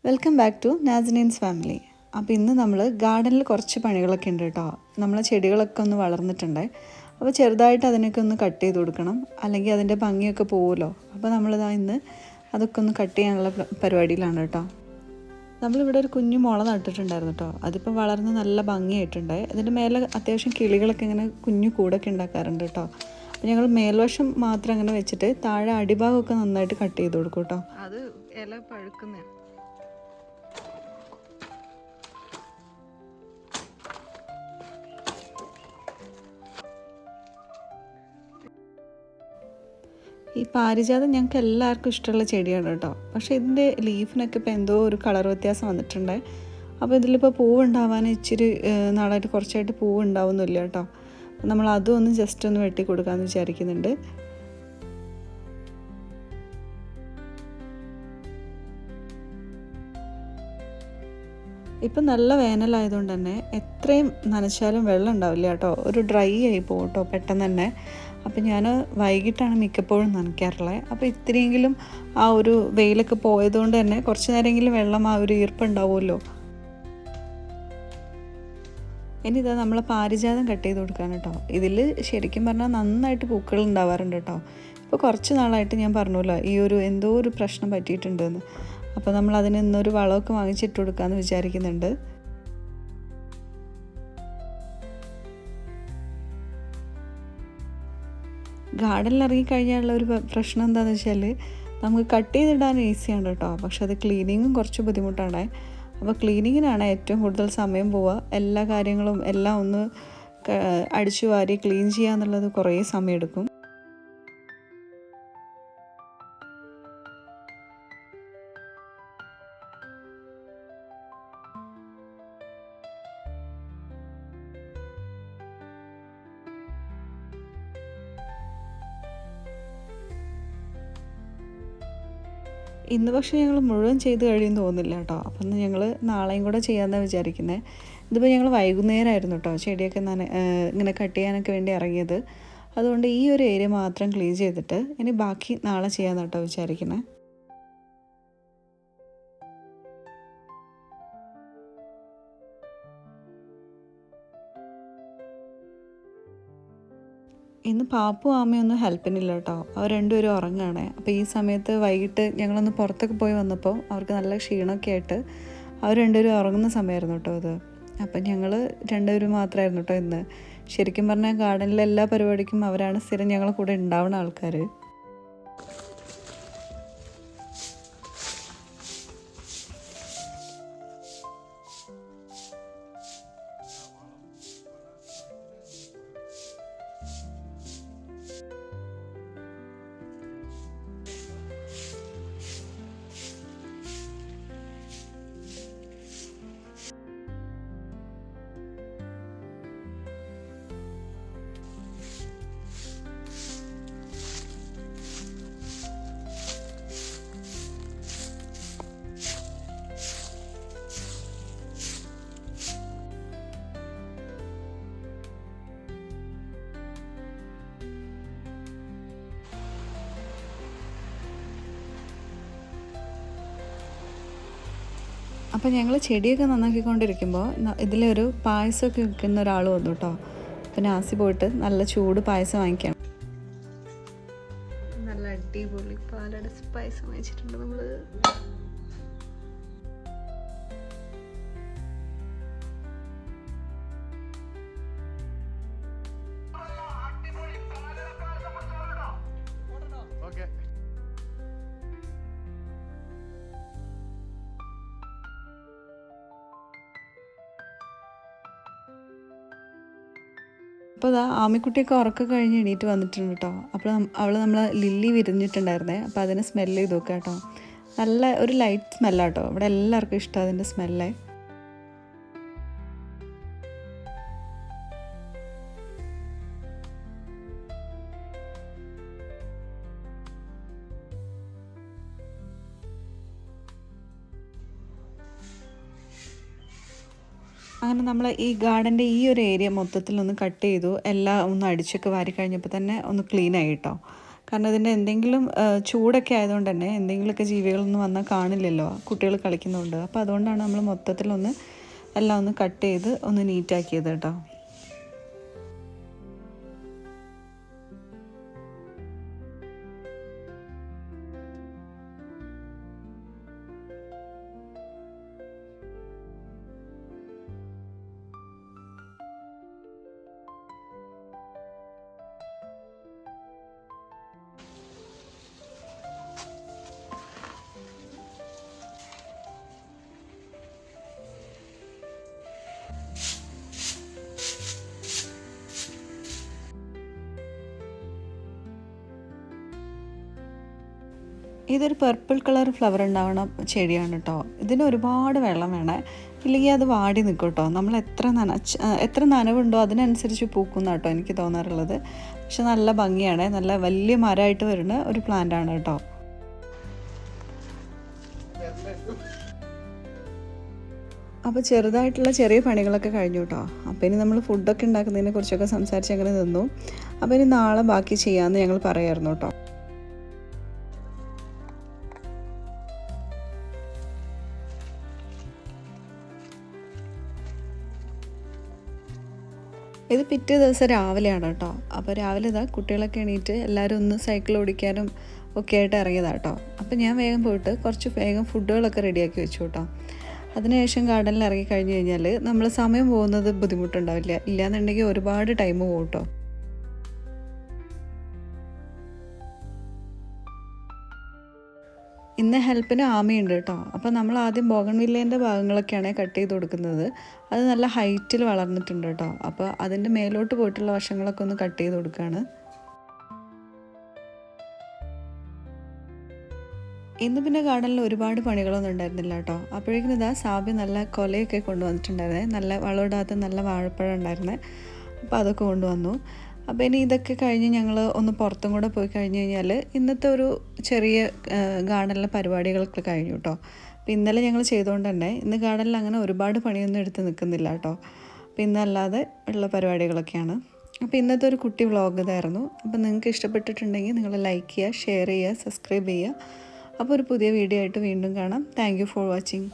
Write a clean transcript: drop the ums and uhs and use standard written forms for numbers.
Welcome back to Nazneen's family. അപ്പോൾ ഇന്ന് നമ്മൾ ഗാർഡനിൽ കുറച്ച് പണികളൊക്കെ ഉണ്ട് കേട്ടോ. നമ്മളെ ചെടികളൊക്കെ ഒന്ന് വളർന്നിട്ടുണ്ട്. അപ്പോൾ ചെറുതായിട്ട് അതിനൊക്കെ ഒന്ന് കട്ട് ചെയ്ത് കൊടുക്കണം, അല്ലെങ്കിൽ അതിൻ്റെ ഭംഗിയൊക്കെ പോകുമല്ലോ. അപ്പോൾ നമ്മളിതാ ഇന്ന് അതൊക്കെ ഒന്ന് കട്ട് ചെയ്യാനുള്ള പരിപാടിയിലാണ് കേട്ടോ. നമ്മളിവിടെ ഒരു കുഞ്ഞു മുള നട്ടിട്ടുണ്ടായിരുന്നു കേട്ടോ. അതിപ്പോൾ വളർന്ന് നല്ല ഭംഗിയായിട്ടുണ്ട്. അതിൻ്റെ മേലെ അത്യാവശ്യം കിളികളൊക്കെ ഇങ്ങനെ കുഞ്ഞു കൂടൊക്കെ ഉണ്ടാക്കാറുണ്ട് കേട്ടോ. അപ്പോൾ ഞങ്ങൾ മേൽവശം മാത്രം അങ്ങനെ വെച്ചിട്ട് താഴെ അടിഭാഗമൊക്കെ നന്നായിട്ട് കട്ട് ചെയ്ത് കൊടുക്കും കേട്ടോ. അത് ഇല പഴുക്കുന്ന ഈ പാരിജാതം ഞങ്ങൾക്ക് എല്ലാവർക്കും ഇഷ്ടമുള്ള ചെടിയാണ് കേട്ടോ. പക്ഷേ ഇതിൻ്റെ ലീഫിനൊക്കെ ഇപ്പോൾ എന്തോ ഒരു കളർ വ്യത്യാസം വന്നിട്ടുണ്ട്. അപ്പോൾ ഇതിലിപ്പോൾ പൂവ് ഉണ്ടാവാൻ ഇച്ചിരി നാളായിട്ട് കുറച്ചായിട്ട് പൂവ് ഉണ്ടാവുന്നില്ല കേട്ടോ. അപ്പോൾ നമ്മൾ അതും ഒന്ന് ജസ്റ്റ് ഒന്ന് വെട്ടി കൊടുക്കാമെന്ന് വിചാരിക്കുന്നുണ്ട്. ഇപ്പം നല്ല വേനലായതുകൊണ്ട് തന്നെ എത്രയും നനച്ചാലും വെള്ളം ഉണ്ടാവില്ല കേട്ടോ. ഒരു ഡ്രൈ ആയി പോകും കേട്ടോ പെട്ടെന്ന് തന്നെ. അപ്പോൾ ഞാൻ വൈകിട്ടാണ് മിക്കപ്പോഴും നനയ്ക്കാറുള്ളത്. അപ്പോൾ ഇത്തിരിയെങ്കിലും ആ ഒരു വെയിലൊക്കെ പോയതുകൊണ്ട് തന്നെ കുറച്ച് നേരമെങ്കിലും വെള്ളം ആ ഒരു ഈർപ്പുണ്ടാവുമല്ലോ. ഇനി ഇതാ നമ്മൾ പാരിജാതം കട്ട് ചെയ്ത് കൊടുക്കാൻ കേട്ടോ. ഇതിൽ ശരിക്കും പറഞ്ഞാൽ നന്നായിട്ട് പൂക്കൾ ഉണ്ടാവാറുണ്ട് കേട്ടോ. ഇപ്പോൾ കുറച്ച് നാളായിട്ട് ഞാൻ പറഞ്ഞല്ലോ ഈ ഒരു എന്തോ ഒരു പ്രശ്നം പറ്റിയിട്ടുണ്ടെന്ന്. അപ്പോൾ നമ്മൾ അതിന് ഇന്നൊരു വളമൊക്കെ വാങ്ങിച്ചിട്ട് കൊടുക്കാമെന്ന് വിചാരിക്കുന്നുണ്ട്. ഗാർഡനിൽ ഇറങ്ങിക്കഴിഞ്ഞാലുള്ള ഒരു പ്രശ്നം എന്താണെന്ന് വെച്ചാൽ നമുക്ക് കട്ട് ചെയ്തിടാൻ ഈസിയാണ് കേട്ടോ. പക്ഷെ അത് ക്ലീനിങ്ങും കുറച്ച് ബുദ്ധിമുട്ടാണ്. അപ്പോൾ ക്ലീനിങ്ങിനാണ് ഏറ്റവും കൂടുതൽ സമയം പോവുക. എല്ലാ കാര്യങ്ങളും എല്ലാം ഒന്ന് അടിച്ചു വാരി ക്ലീൻ ചെയ്യുക എന്നുള്ളത് കുറേ സമയമെടുക്കും. ഇന്ന് പക്ഷേ ഞങ്ങൾ മുഴുവൻ ചെയ്ത് കഴിയുമെന്ന് തോന്നുന്നില്ല കേട്ടോ. അപ്പം ഞങ്ങൾ നാളെയും കൂടെ ചെയ്യാമെന്നാണ് വിചാരിക്കുന്നത്. ഇതിപ്പോൾ ഞങ്ങൾ വൈകുന്നേരമായിരുന്നു കേട്ടോ ചെടിയൊക്കെ ഇങ്ങനെ കട്ട് ചെയ്യാനൊക്കെ വേണ്ടി ഇറങ്ങിയത്. അതുകൊണ്ട് ഈ ഒരു ഏരിയ മാത്രം ക്ലീൻ ചെയ്തിട്ട് ഇനി ബാക്കി നാളെ ചെയ്യാമെന്ന് കേട്ടോ വിചാരിക്കുന്നത്. ഇന്ന് പാപ്പും ആമയൊന്നും ഹെൽപ്പിനില്ല കേട്ടോ. അവർ രണ്ടുപേരും ഉറങ്ങുകയാണ്. അപ്പോൾ ഈ സമയത്ത് വൈകിട്ട് ഞങ്ങളൊന്ന് പുറത്തൊക്കെ പോയി വന്നപ്പോൾ അവർക്ക് നല്ല ക്ഷീണമൊക്കെ ആയിട്ട് അവർ രണ്ടുപേരും ഉറങ്ങുന്ന സമയമായിരുന്നു കേട്ടോ അത്. അപ്പം ഞങ്ങൾ രണ്ടുപേരും മാത്രമായിരുന്നു കേട്ടോ ഇന്ന്. ശരിക്കും പറഞ്ഞാൽ ഗാർഡനിലെ എല്ലാ പരിപാടിക്കും അവരാണ് സ്ഥിരം ഞങ്ങളെ കൂടെ ഉണ്ടാവുന്ന ആൾക്കാർ. അപ്പോൾ ഞങ്ങൾ ചെടിയൊക്കെ നന്നാക്കിക്കൊണ്ടിരിക്കുമ്പോൾ ഇതിലൊരു പായസമൊക്കെ വിൽക്കുന്ന ഒരാൾ വന്നു കേട്ടോ. അപ്പോൾ നാസി പോയിട്ട് നല്ല ചൂട് പായസം വാങ്ങിക്കണം. നല്ല അടിപൊളി പാലട പായസം വാങ്ങിച്ചിട്ടുണ്ട് നമ്മൾ. അപ്പോൾ അതാ ആമിക്കുട്ടിയൊക്കെ ഉറക്കം കഴിഞ്ഞ് എണീറ്റ് വന്നിട്ടുണ്ട് കേട്ടോ. അപ്പോൾ അവൾ നമ്മളെ ലില്ലി വിരിഞ്ഞിട്ടുണ്ടായിരുന്നേ. അപ്പോൾ അതിനെ സ്മെല്ല് ചെയ്ത് നോക്കുക കേട്ടോ. നല്ല ഒരു ലൈറ്റ് സ്മെല്ലാട്ടോ. ഇവിടെ എല്ലാവർക്കും ഇഷ്ടമാണ് അതിൻ്റെ സ്മെല്ല്. അങ്ങനെ നമ്മൾ ഈ ഗാർഡൻ്റെ ഈ ഒരു ഏരിയ മൊത്തത്തിലൊന്ന് കട്ട് ചെയ്തു. എല്ലാം ഒന്ന് അടിച്ചൊക്കെ വാരി കഴിഞ്ഞപ്പോൾ തന്നെ ഒന്ന് ക്ലീൻ ആയി കേട്ടോ. കാരണം ഇതിൻ്റെ എന്തെങ്കിലും ചൂടൊക്കെ ആയതുകൊണ്ട് തന്നെ എന്തെങ്കിലുമൊക്കെ ജീവികളൊന്നും വന്നാൽ കാണില്ലല്ലോ കുട്ടികൾ കളിക്കുന്നുണ്ട്. അപ്പോൾ അതുകൊണ്ടാണ് നമ്മൾ മൊത്തത്തിലൊന്ന് എല്ലാം ഒന്ന് കട്ട് ചെയ്ത് ഒന്ന് നീറ്റാക്കിയത് കേട്ടോ. ഇതൊരു പർപ്പിൾ കളർ ഫ്ലവർ ഉണ്ടാവണ ചെടിയാണ് കേട്ടോ. ഇതിന് ഒരുപാട് വെള്ളം വേണേ, ഇല്ലെങ്കിൽ അത് വാടി നിൽക്കും കേട്ടോ. നമ്മൾ എത്ര നനവുണ്ടോ അതിനനുസരിച്ച് പൂക്കുന്ന കേട്ടോ എനിക്ക് തോന്നാറുള്ളത്. പക്ഷെ നല്ല ഭംഗിയാണ്, നല്ല വലിയ മരമായിട്ട് വരുന്ന ഒരു പ്ലാന്റ് ആണ് കേട്ടോ. അപ്പോൾ ചെറുതായിട്ടുള്ള ചെറിയ പണികളൊക്കെ കഴിഞ്ഞു കേട്ടോ. അപ്പോൾ ഇനി നമ്മൾ ഫുഡൊക്കെ ഉണ്ടാക്കുന്നതിനെ കുറിച്ചൊക്കെ സംസാരിച്ച് അങ്ങനെ നിന്നു. അപ്പോൾ ഇനി നാളെ ബാക്കി ചെയ്യാമെന്ന് ഞങ്ങൾ പറയായിരുന്നു കേട്ടോ. ഇത് പിറ്റേ ദിവസം രാവിലെയാണ് കേട്ടോ. അപ്പോൾ രാവിലെ ഇതാ കുട്ടികളൊക്കെ എണീറ്റ് എല്ലാവരും ഒന്ന് സൈക്കിൾ ഓടിക്കാനും ഒക്കെ ആയിട്ട് ഇറങ്ങിയതാണ് കേട്ടോ. അപ്പോൾ ഞാൻ വേഗം പോയിട്ട് കുറച്ച് വേഗം ഫുഡുകളൊക്കെ റെഡിയാക്കി വെച്ചു കേട്ടോ. അതിനുശേഷം ഗാർഡനിൽ ഇറങ്ങി കഴിഞ്ഞ് കഴിഞ്ഞാൽ നമ്മൾ സമയം പോകുന്നത് ബുദ്ധിമുട്ടുണ്ടാവില്ല. ഇല്ലയെന്നുണ്ടെങ്കിൽ ഒരുപാട് ടൈം പോകും കേട്ടോ. ഇന്ന് ഹെൽപ്പിന് ആമയുണ്ട് കേട്ടോ. അപ്പോൾ നമ്മൾ ആദ്യം ബോഗൺവില്ലേൻ്റെ ഭാഗങ്ങളൊക്കെയാണ് കട്ട് ചെയ്ത് കൊടുക്കുന്നത്. അത് നല്ല ഹൈറ്റിൽ വളർന്നിട്ടുണ്ട് കേട്ടോ. അപ്പോൾ അതിൻ്റെ മേലോട്ട് പോയിട്ടുള്ള വശങ്ങളൊക്കെ ഒന്ന് കട്ട് ചെയ്ത് കൊടുക്കുകയാണ്. ഇന്ന് പിന്നെ ഗാർഡനിൽ ഒരുപാട് പണികളൊന്നും ഉണ്ടായിരുന്നില്ല കേട്ടോ. അപ്പോഴേക്കും ഇതാ സാബി നല്ല കൊലയൊക്കെ കൊണ്ടുവന്നിട്ടുണ്ടായിരുന്നേ. നല്ല വളമിടാത്ത നല്ല വാഴപ്പഴം ഉണ്ടായിരുന്നേ. അപ്പോൾ അതൊക്കെ കൊണ്ടുവന്നു. അപ്പോൾ ഇനി ഇതൊക്കെ കഴിഞ്ഞ് ഞങ്ങൾ ഒന്ന് പുറത്തും കൂടെ പോയി കഴിഞ്ഞ് കഴിഞ്ഞാൽ ഇന്നത്തെ ഒരു ചെറിയ ഗാർഡനിലെ പരിപാടികളൊക്കെ കഴിഞ്ഞു കേട്ടോ. അപ്പോൾ ഇന്നലെ ഞങ്ങൾ ചെയ്തുകൊണ്ട് തന്നെ ഇന്ന് ഗാർഡനിൽ അങ്ങനെ ഒരുപാട് പണിയൊന്നും എടുത്ത് നിൽക്കുന്നില്ല കേട്ടോ. അപ്പോൾ ഇന്നല്ലാതെ ഉള്ള പരിപാടികളൊക്കെയാണ്. അപ്പോൾ ഇന്നത്തെ ഒരു കുട്ടി വ്ളോഗ് ഇതായിരുന്നു. അപ്പോൾ നിങ്ങൾക്ക് ഇഷ്ടപ്പെട്ടിട്ടുണ്ടെങ്കിൽ നിങ്ങൾ ലൈക്ക് ചെയ്യുക, ഷെയർ ചെയ്യുക, സബ്സ്ക്രൈബ് ചെയ്യുക. അപ്പോൾ ഒരു പുതിയ വീഡിയോ ആയിട്ട് വീണ്ടും കാണാം. Thank you for watching.